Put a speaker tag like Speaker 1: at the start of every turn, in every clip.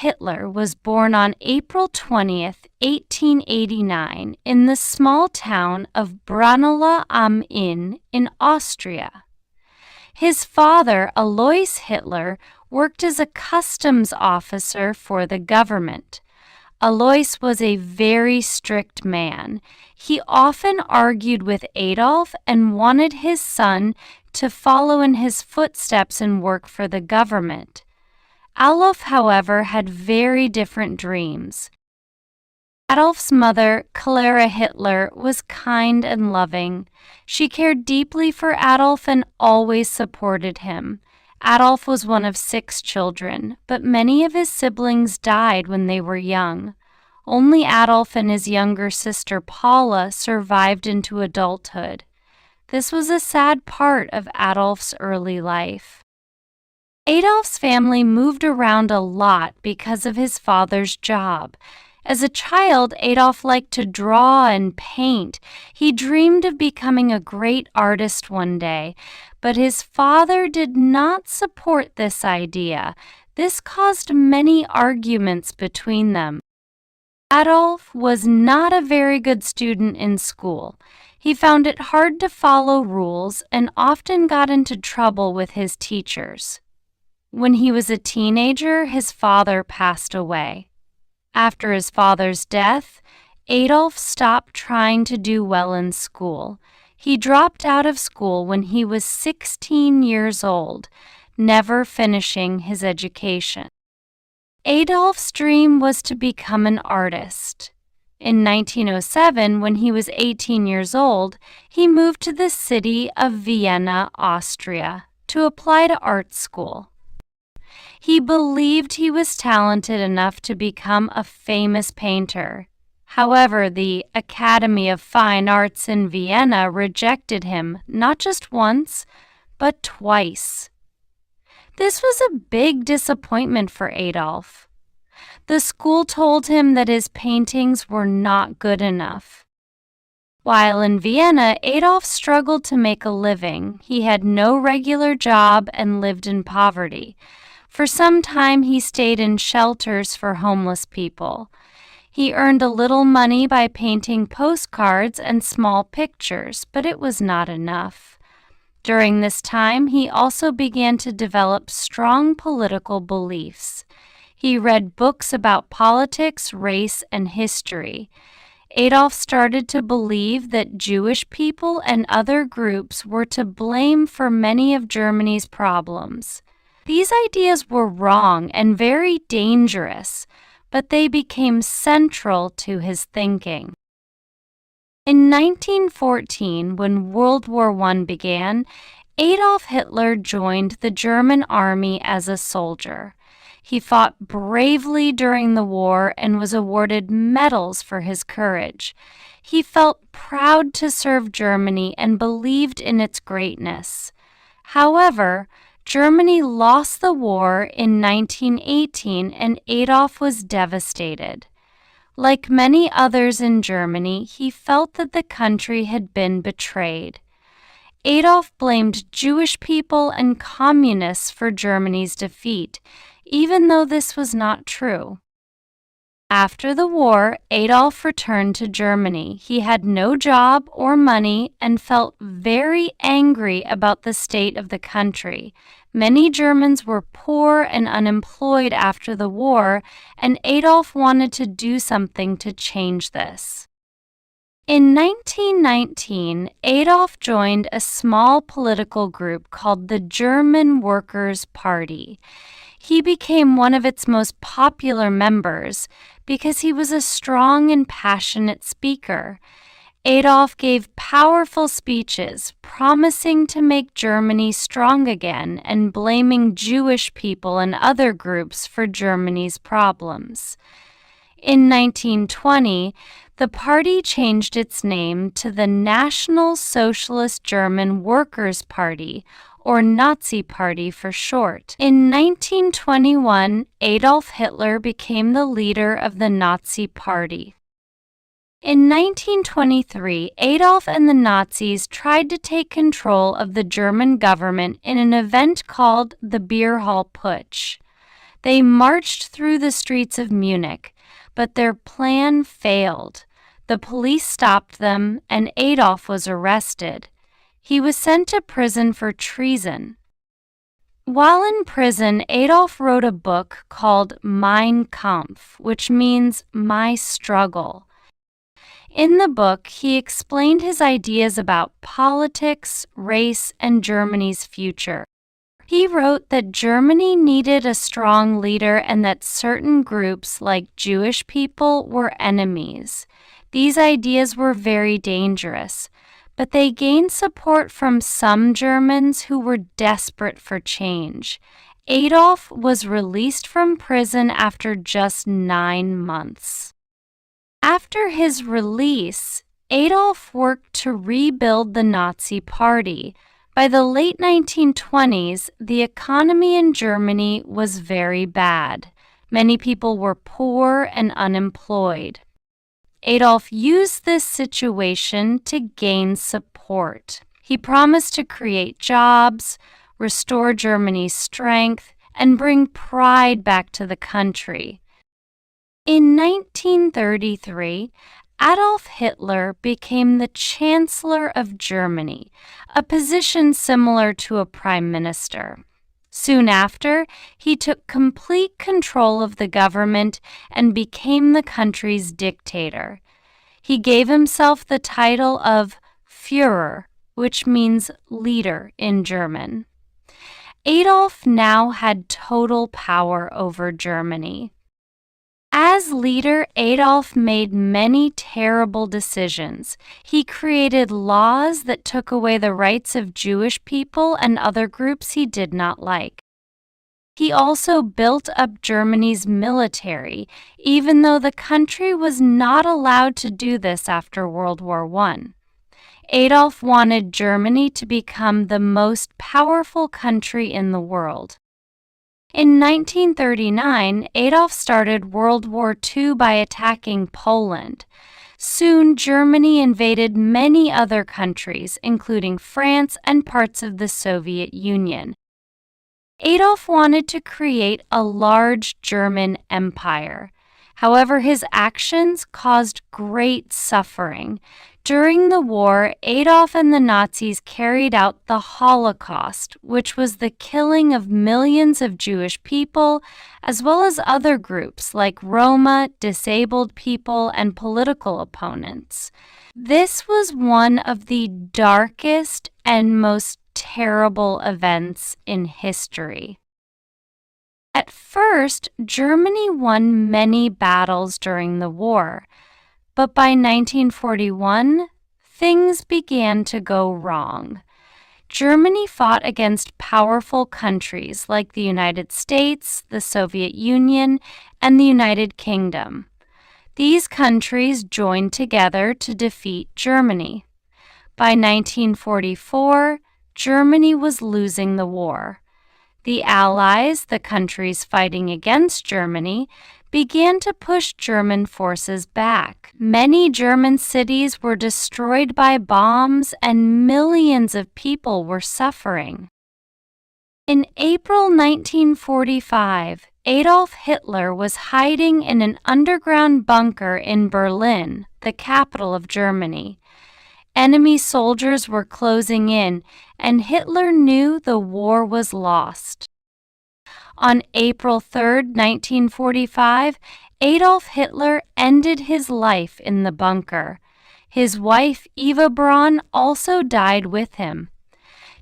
Speaker 1: Hitler was born on April 20th, 1889, in the small town of Braunau am Inn in Austria. His father, Alois Hitler, worked as a customs officer for the government. Alois was a very strict man. He often argued with Adolf and wanted his son to follow in his footsteps and work for the government. Adolf, however, had very different dreams. Adolf's mother, Clara Hitler, was kind and loving. She cared deeply for Adolf and always supported him. Adolf was one of 6 children, but many of his siblings died when they were young. Only Adolf and his younger sister Paula survived into adulthood. This was a sad part of Adolf's early life. Adolf's family moved around a lot because of his father's job. As a child, Adolf liked to draw and paint. He dreamed of becoming a great artist one day, but his father did not support this idea. This caused many arguments between them. Adolf was not a very good student in school. He found it hard to follow rules and often got into trouble with his teachers. When he was a teenager, his father passed away. After his father's death, Adolf stopped trying to do well in school. He dropped out of school when he was 16 years old, never finishing his education. Adolf's dream was to become an artist. In 1907, when he was 18 years old, he moved to the city of Vienna, Austria, to apply to art school. He believed he was talented enough to become a famous painter. However, the Academy of Fine Arts in Vienna rejected him not just once, but twice. This was a big disappointment for Adolf. The school told him that his paintings were not good enough. While in Vienna, Adolf struggled to make a living. He had no regular job and lived in poverty. For some time, he stayed in shelters for homeless people. He earned a little money by painting postcards and small pictures, but it was not enough. During this time, he also began to develop strong political beliefs. He read books about politics, race, and history. Adolf started to believe that Jewish people and other groups were to blame for many of Germany's problems. These ideas were wrong and very dangerous, but they became central to his thinking. In 1914, when World War I began, Adolf Hitler joined the German army as a soldier. He fought bravely during the war and was awarded medals for his courage. He felt proud to serve Germany and believed in its greatness. However, Germany lost the war in 1918 and Adolf was devastated. Like many others in Germany, he felt that the country had been betrayed. Adolf blamed Jewish people and communists for Germany's defeat, even though this was not true. After the war, Adolf returned to Germany. He had no job or money and felt very angry about the state of the country. Many Germans were poor and unemployed after the war, and Adolf wanted to do something to change this. In 1919, Adolf joined a small political group called the German Workers' Party. He became one of its most popular members because he was a strong and passionate speaker. Adolf gave powerful speeches promising to make Germany strong again and blaming Jewish people and other groups for Germany's problems. In 1920, the party changed its name to the National Socialist German Workers' Party, or Nazi Party for short. In 1921, Adolf Hitler became the leader of the Nazi Party. In 1923, Adolf and the Nazis tried to take control of the German government in an event called the Beer Hall Putsch. They marched through the streets of Munich, but their plan failed. The police stopped them, and Adolf was arrested. He was sent to prison for treason. While in prison, Adolf wrote a book called Mein Kampf, which means My Struggle. In the book, he explained his ideas about politics, race, and Germany's future. He wrote that Germany needed a strong leader and that certain groups, like Jewish people, were enemies. These ideas were very dangerous, but they gained support from some Germans who were desperate for change. Adolf was released from prison after just 9 months. After his release, Adolf worked to rebuild the Nazi Party. By the late 1920s, the economy in Germany was very bad. Many people were poor and unemployed. Adolf used this situation to gain support. He promised to create jobs, restore Germany's strength, and bring pride back to the country. In 1933, Adolf Hitler became the Chancellor of Germany, a position similar to a prime minister. Soon after, he took complete control of the government and became the country's dictator. He gave himself the title of Führer, which means leader in German. Adolf now had total power over Germany. As leader, Adolf made many terrible decisions. He created laws that took away the rights of Jewish people and other groups he did not like. He also built up Germany's military, even though the country was not allowed to do this after World War I. Adolf wanted Germany to become the most powerful country in the world. In 1939, Adolf started World War II by attacking Poland. Soon, Germany invaded many other countries, including France and parts of the Soviet Union. Adolf wanted to create a large German empire. However, his actions caused great suffering. During the war, Adolf and the Nazis carried out the Holocaust, which was the killing of millions of Jewish people, as well as other groups like Roma, disabled people, and political opponents. This was one of the darkest and most terrible events in history. At first, Germany won many battles during the war, but by 1941, things began to go wrong. Germany fought against powerful countries like the United States, the Soviet Union, and the United Kingdom. These countries joined together to defeat Germany. By 1944, Germany was losing the war. The Allies, the countries fighting against Germany, began to push German forces back. Many German cities were destroyed by bombs and millions of people were suffering. In April 1945, Adolf Hitler was hiding in an underground bunker in Berlin, the capital of Germany. Enemy soldiers were closing in, and Hitler knew the war was lost. On April 3, 1945, Adolf Hitler ended his life in the bunker. His wife, Eva Braun, also died with him.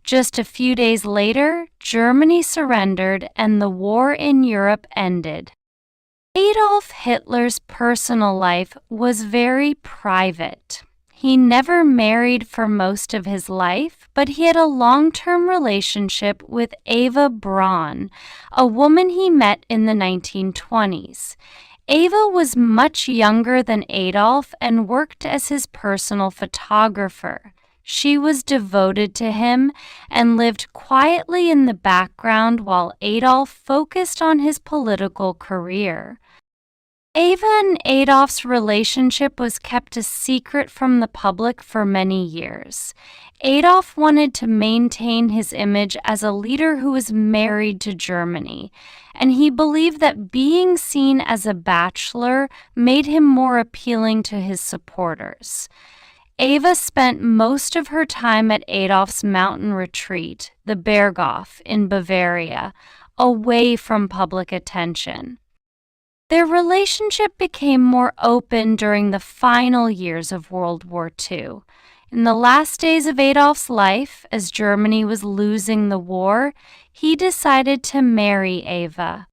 Speaker 1: Just a few days later, Germany surrendered and the war in Europe ended. Adolf Hitler's personal life was very private. He never married for most of his life, but he had a long-term relationship with Eva Braun, a woman he met in the 1920s. Eva was much younger than Adolf and worked as his personal photographer. She was devoted to him and lived quietly in the background while Adolf focused on his political career. Ava and Adolf's relationship was kept a secret from the public for many years. Adolf wanted to maintain his image as a leader who was married to Germany, and he believed that being seen as a bachelor made him more appealing to his supporters. Ava spent most of her time at Adolf's mountain retreat, the Berghof, in Bavaria, away from public attention. Their relationship became more open during the final years of World War II. In the last days of Adolf's life, as Germany was losing the war, he decided to marry Ava.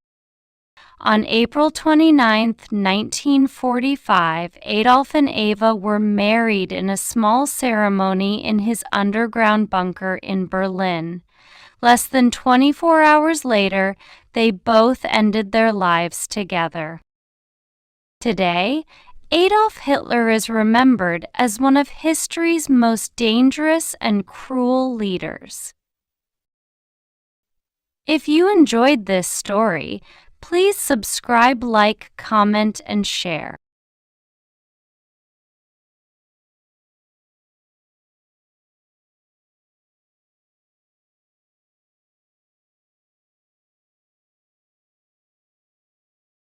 Speaker 1: On April 29, 1945, Adolf and Ava were married in a small ceremony in his underground bunker in Berlin. Less than 24 hours later, they both ended their lives together. Today, Adolf Hitler is remembered as one of history's most dangerous and cruel leaders. If you enjoyed this story, please subscribe, like, comment, and share.